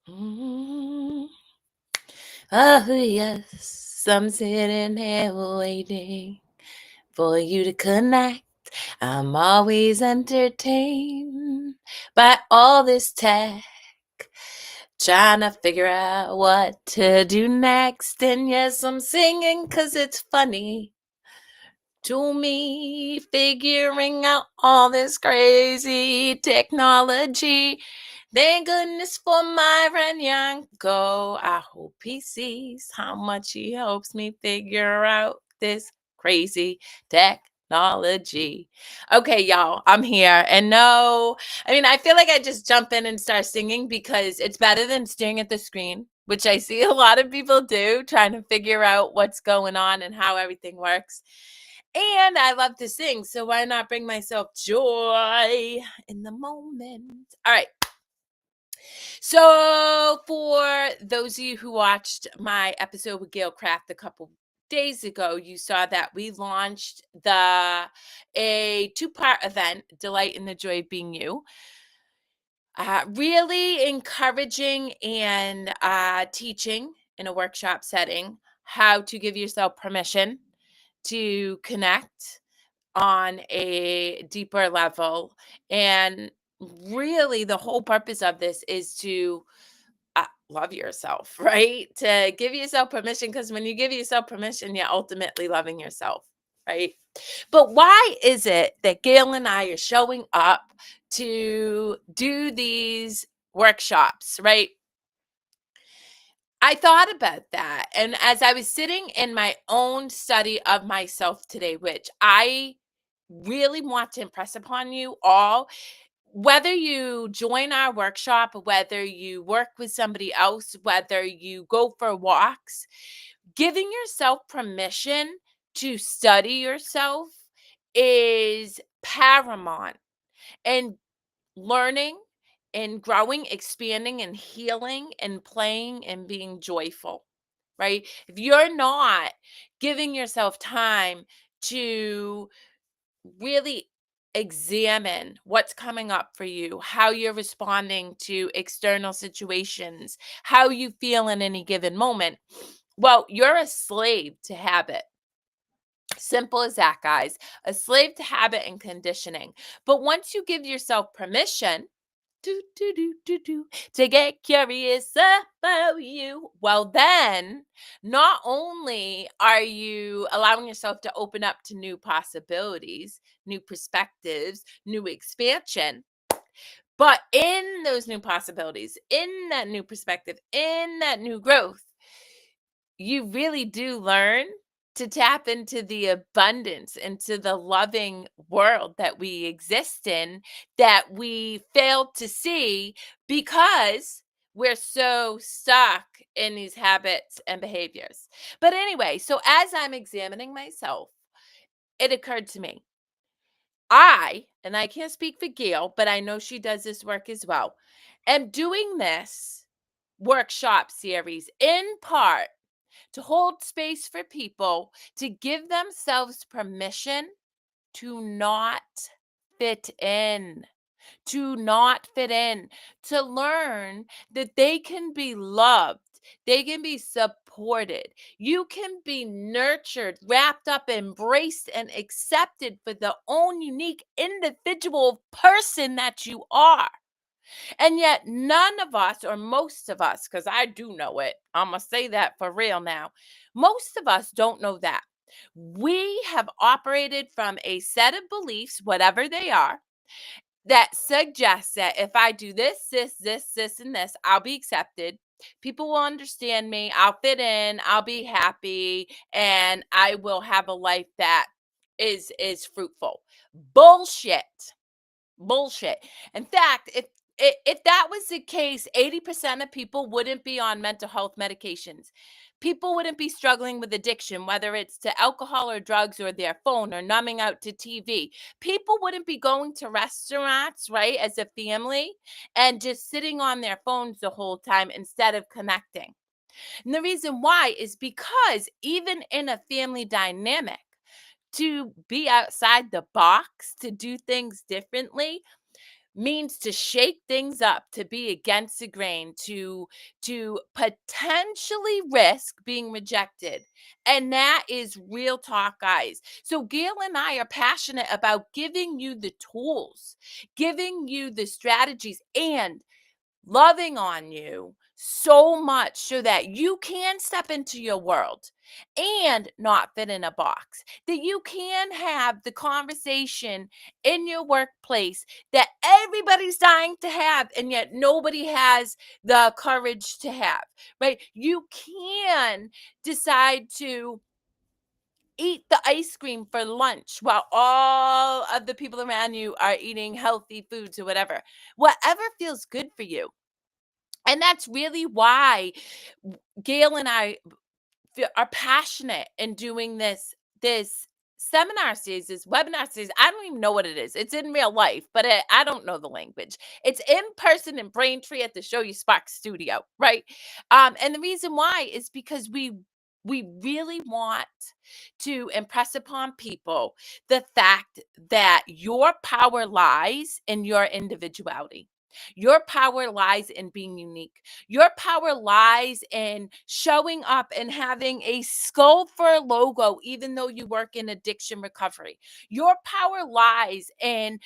Mm. Oh, yes, I'm sitting here waiting for you to connect. I'm always entertained by all this tech, trying to figure out what to do next. And yes, I'm singing 'cause it's funny to me, figuring out all this crazy technology. Thank goodness for my friend Yanko. I hope he sees how much he helps me figure out this crazy technology. Okay, y'all, I'm here. And no, I mean, I feel like I just jump in and start singing because it's better than staring at the screen, which I see a lot of people do, trying to figure out what's going on and how everything works. And I love to sing, so why not bring myself joy in the moment? All right. So, for those of you who watched my episode with Gail Craft a couple days ago, you saw that we launched a two-part event, Delight in the Joy of Being You. Really encouraging and teaching in a workshop setting how to give yourself permission to connect on a deeper level. And really, the whole purpose of this is to love yourself, right? To give yourself permission, because when you give yourself permission, you're ultimately loving yourself, right? But why is it that Gail and I are showing up to do these workshops, right? I thought about that. And as I was sitting in my own study of myself today, which I really want to impress upon you all, whether you join our workshop, whether you work with somebody else, whether you go for walks, giving yourself permission to study yourself is paramount. And learning and growing, expanding and healing and playing and being joyful, right? If you're not giving yourself time to really examine what's coming up for you, how you're responding to external situations, how you feel in any given moment, well, you're a slave to habit. Simple as that, guys. A slave to habit and conditioning. But once you give yourself permission to get curious about you, well, then not only are you allowing yourself to open up to new possibilities, new perspectives, new expansion, but in those new possibilities, in that new perspective, in that new growth, you really do learn to tap into the abundance, into the loving world that we exist in, that we fail to see because we're so stuck in these habits and behaviors. But anyway, so as I'm examining myself, it occurred to me, and I can't speak for Gail, but I know she does this work as well, am doing this workshop series in part to hold space for people to give themselves permission to not fit in, to not fit in, to learn that they can be loved, they can be supported, you can be nurtured, wrapped up, embraced, and accepted for the own unique individual person that you are. And yet, none of us, or most of us, because I do know it, I'm going to say that for real now. Most of us don't know that. We have operated from a set of beliefs, whatever they are, that suggests that if I do this, and this, I'll be accepted. People will understand me. I'll fit in. I'll be happy, and I will have a life that is fruitful. Bullshit. Bullshit. In fact, if that was the case, 80% of people wouldn't be on mental health medications. People wouldn't be struggling with addiction, whether it's to alcohol or drugs or their phone or numbing out to TV. People wouldn't be going to restaurants, right, as a family and just sitting on their phones the whole time instead of connecting. And the reason why is because even in a family dynamic, to be outside the box, to do things differently, means to shake things up, to be against the grain, to potentially risk being rejected. And that is real talk, guys. So Gail and I are passionate about giving you the tools, giving you the strategies, and loving on you so much so that you can step into your world and not fit in a box, that you can have the conversation in your workplace that everybody's dying to have, and yet nobody has the courage to have, right? You can decide to eat the ice cream for lunch while all of the people around you are eating healthy foods or whatever feels good for you. And that's really why Gail and I are passionate in doing this seminar series, this webinar series. I don't even know what it is. It's in real life, but I don't know the language. It's in person in Braintree at the Show You Spark studio, right? And the reason why is because we really want to impress upon people the fact that your power lies in your individuality. Your power lies in being unique. Your power lies in showing up and having a skull for a logo, even though you work in addiction recovery. Your power lies in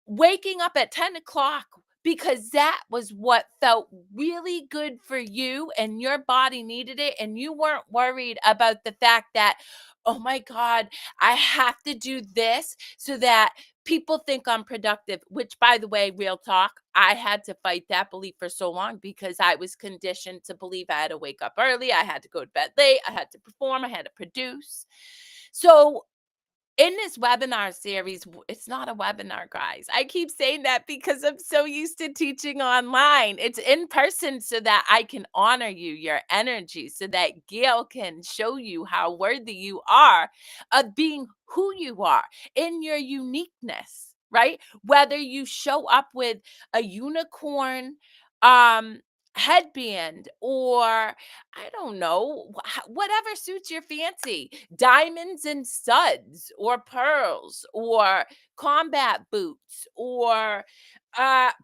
waking up at 10 o'clock because that was what felt really good for you and your body needed it. And you weren't worried about the fact that, oh my God, I have to do this so that people think I'm productive, which, by the way, real talk, I had to fight that belief for so long because I was conditioned to believe I had to wake up early, I had to go to bed late, I had to perform, I had to produce. So in this webinar series, it's not a webinar, guys. I keep saying that because I'm so used to teaching online. It's in person so that I can honor you, your energy, so that Gail can show you how worthy you are of being who you are in your uniqueness, right? Whether you show up with a unicorn um headband, or I don't know, whatever suits your fancy, diamonds and studs, or pearls, or combat boots, or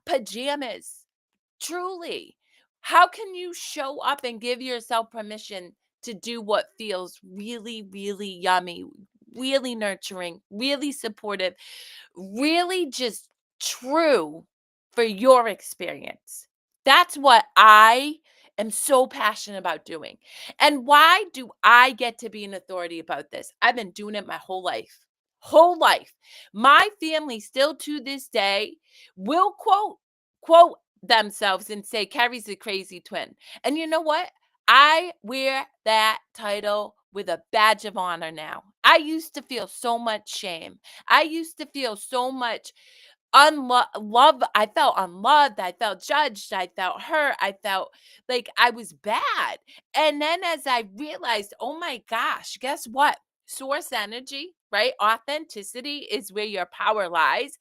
pajamas. Truly, how can you show up and give yourself permission to do what feels really, really yummy, really nurturing, really supportive, really just true for your experience? That's what I am so passionate about doing. And why do I get to be an authority about this? I've been doing it my whole life. Whole life. My family still to this day will quote themselves and say Kerri's a crazy twin. And you know what? I wear that title with a badge of honor now. I used to feel so much shame. I used to feel so much love. I felt unloved, I felt judged, I felt hurt, I felt like I was bad. And then as I realized, oh my gosh, guess what? Source energy, right? Authenticity is where your power lies.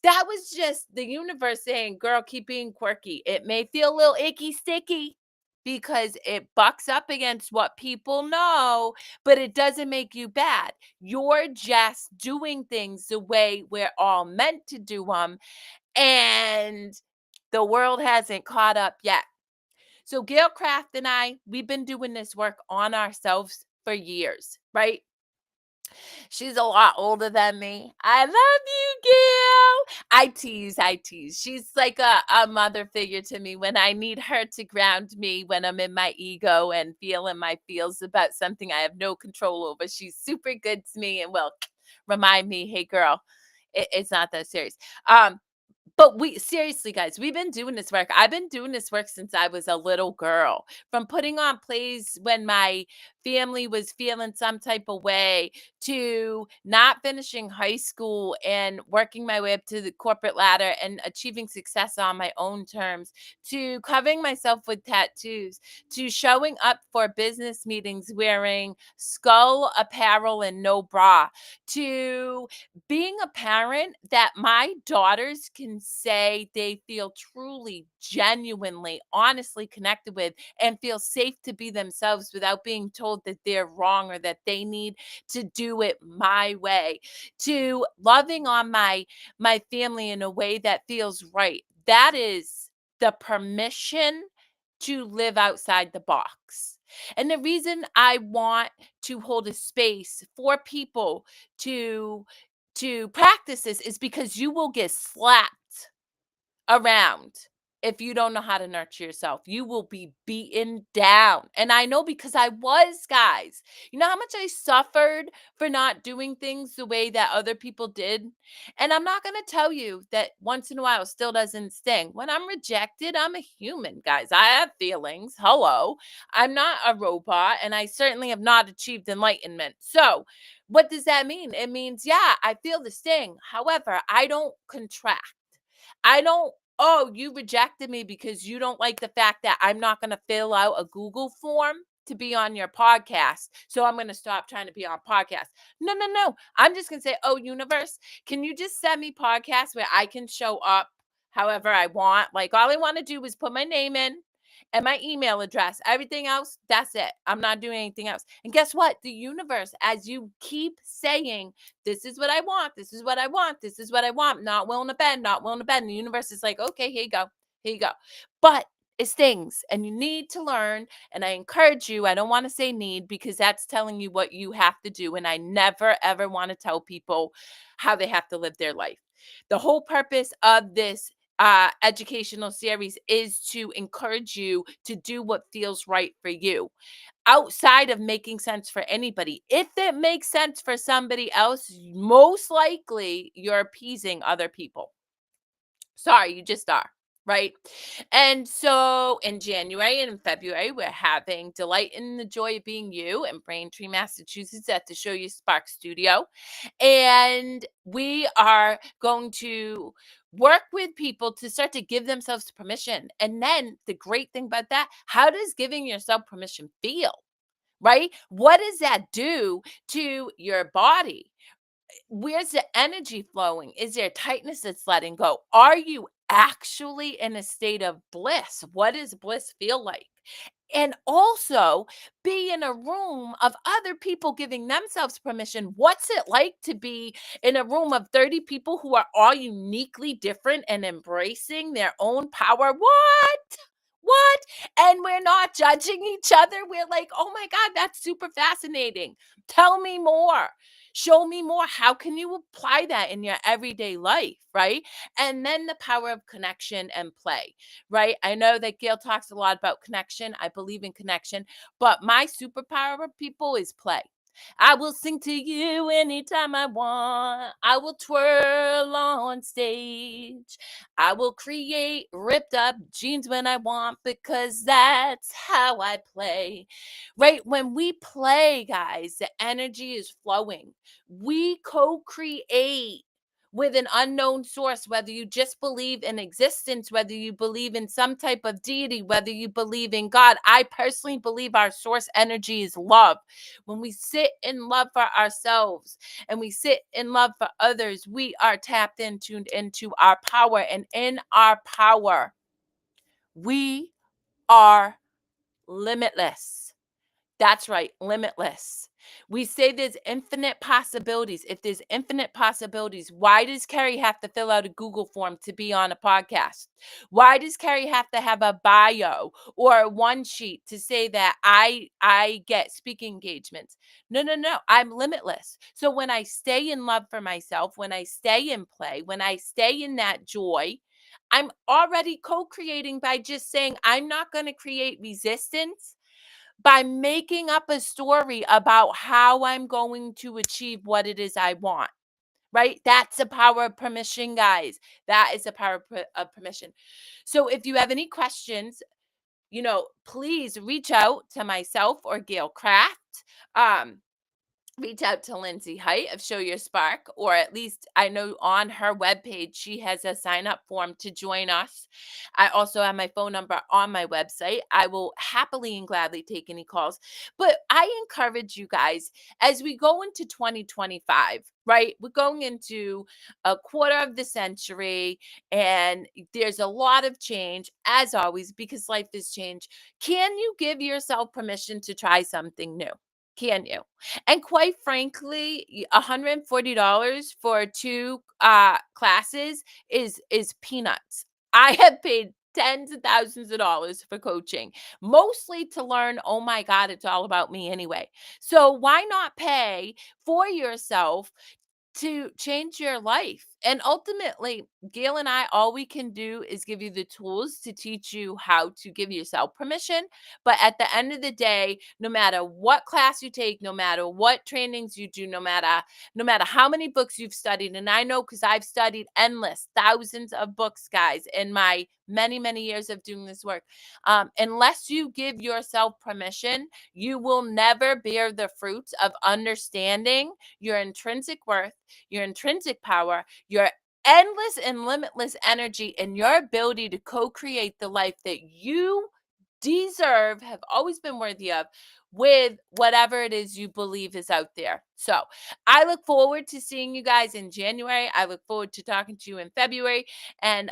That was just the universe saying, girl, keep being quirky. It may feel a little icky sticky because it bucks up against what people know, but it doesn't make you bad. You're just doing things the way we're all meant to do them, and the world hasn't caught up yet. So Gail Craft and I, we've been doing this work on ourselves for years, right? She's a lot older than me. I love you, Gail. I tease. She's like a mother figure to me when I need her to ground me when I'm in my ego and feeling my feels about something I have no control over. She's super good to me and will remind me, hey, girl, it's not that serious. But we seriously, guys, we've been doing this work. I've been doing this work since I was a little girl, from putting on plays when my family was feeling some type of way, to not finishing high school and working my way up to the corporate ladder and achieving success on my own terms, to covering myself with tattoos, to showing up for business meetings wearing skull apparel and no bra, to being a parent that my daughters can say they feel truly, genuinely, honestly connected with and feel safe to be themselves without being told told that they're wrong or that they need to do it my way, to loving on my family in a way that feels right. That is the permission to live outside the box. And the reason I want to hold a space for people to practice this is because you will get slapped around if you don't know how to nurture yourself. You will be beaten down. And I know because I was, guys. You know how much I suffered for not doing things the way that other people did? And I'm not going to tell you that once in a while it still doesn't sting. When I'm rejected, I'm a human, guys. I have feelings. Hello. I'm not a robot, and I certainly have not achieved enlightenment. So, what does that mean? It means, yeah, I feel the sting. However, I don't contract. I don't, oh, you rejected me because you don't like the fact that I'm not going to fill out a Google form to be on your podcast. So I'm going to stop trying to be on podcast. No, no, no. I'm just going to say, oh, universe, can you just send me podcasts where I can show up however I want? Like, all I want to do is put my name in and my email address. Everything else, that's it. I'm not doing anything else. And guess what? The universe, as you keep saying, this is what I want, this is what I want, this is what I want, not willing to bend, not willing to bend. And the universe is like, okay, here you go. Here you go. But it's things, and you need to learn. And I encourage you, I don't want to say need because that's telling you what you have to do. And I never, ever want to tell people how they have to live their life. The whole purpose of this educational series is to encourage you to do what feels right for you outside of making sense for anybody. If it makes sense for somebody else, most likely you're appeasing other people. Sorry, you just are. Right. And so in January and in February, we're having Delight in the Joy of Being You in Braintree, Massachusetts at the Show You Spark Studio. And we are going to work with people to start to give themselves permission. And then the great thing about that, how does giving yourself permission feel? Right? What does that do to your body? Where's the energy flowing? Is there tightness that's letting go? Are you actually in a state of bliss? What does bliss feel like? And also be in a room of other people giving themselves permission. What's it like to be in a room of 30 people who are all uniquely different and embracing their own power? What? What? And we're not judging each other. We're like, oh my God, that's super fascinating. Tell me more. Show me more. How can you apply that in your everyday life? Right. And then the power of connection and play. Right. I know that Gail talks a lot about connection. I believe in connection, but my superpower of people is play. I will sing to you anytime I want. I will twirl on stage. I will create ripped up jeans when I want because that's how I play. Right? When we play, guys, the energy is flowing. We co create with an unknown source, whether you just believe in existence, whether you believe in some type of deity, whether you believe in God. I personally believe our source energy is love. When we sit in love for ourselves and we sit in love for others, we are tapped in, tuned into our power. And in our power, we are limitless. That's right, limitless. We say there's infinite possibilities. If there's infinite possibilities, why does Kerri have to fill out a Google form to be on a podcast? Why does Kerri have to have a bio or a one sheet to say that I get speaking engagements? No, no, no. I'm limitless. So when I stay in love for myself, when I stay in play, when I stay in that joy, I'm already co-creating by just saying I'm not going to create resistance by making up a story about how I'm going to achieve what it is I want, right? That's the power of permission, guys. That is the power of permission. So if you have any questions, please reach out to myself or Gail Kraft. Um, Reach out to Lindsay Height of Show Your Spark, or at least I know on her webpage, she has a sign up form to join us. I also have my phone number on my website. I will happily and gladly take any calls. But I encourage you guys as we go into 2025, right? We're going into a quarter of the century and there's a lot of change, as always, because life is change. Can you give yourself permission to try something new? Can you? And quite frankly, $140 for 2 classes is peanuts. I have paid tens of thousands of dollars for coaching, mostly to learn, oh my god, it's all about me anyway. So why not pay for yourself to change your life? And ultimately, Gail and I, all we can do is give you the tools to teach you how to give yourself permission. But at the end of the day, no matter what class you take, no matter what trainings you do, no matter how many books you've studied, and I know because I've studied endless thousands of books, guys, in my many years of doing this work. Unless you give yourself permission, you will never bear the fruits of understanding your intrinsic worth, your intrinsic power, your endless and limitless energy, and your ability to co create the life that you deserve, have always been worthy of, with whatever it is you believe is out there. So I look forward to seeing you guys in January. I look forward to talking to you in February. And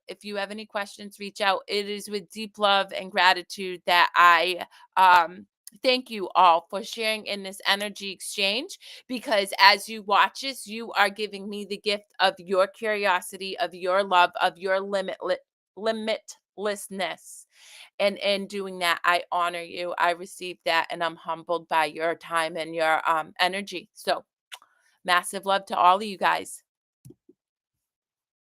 if you have any questions, reach out. It is with deep love and gratitude that I thank you all for sharing in this energy exchange, because as you watch this, you are giving me the gift of your curiosity, of your love, of your limitlessness. And in doing that, I honor you. I receive that, and I'm humbled by your time and your energy. So massive love to all of you guys.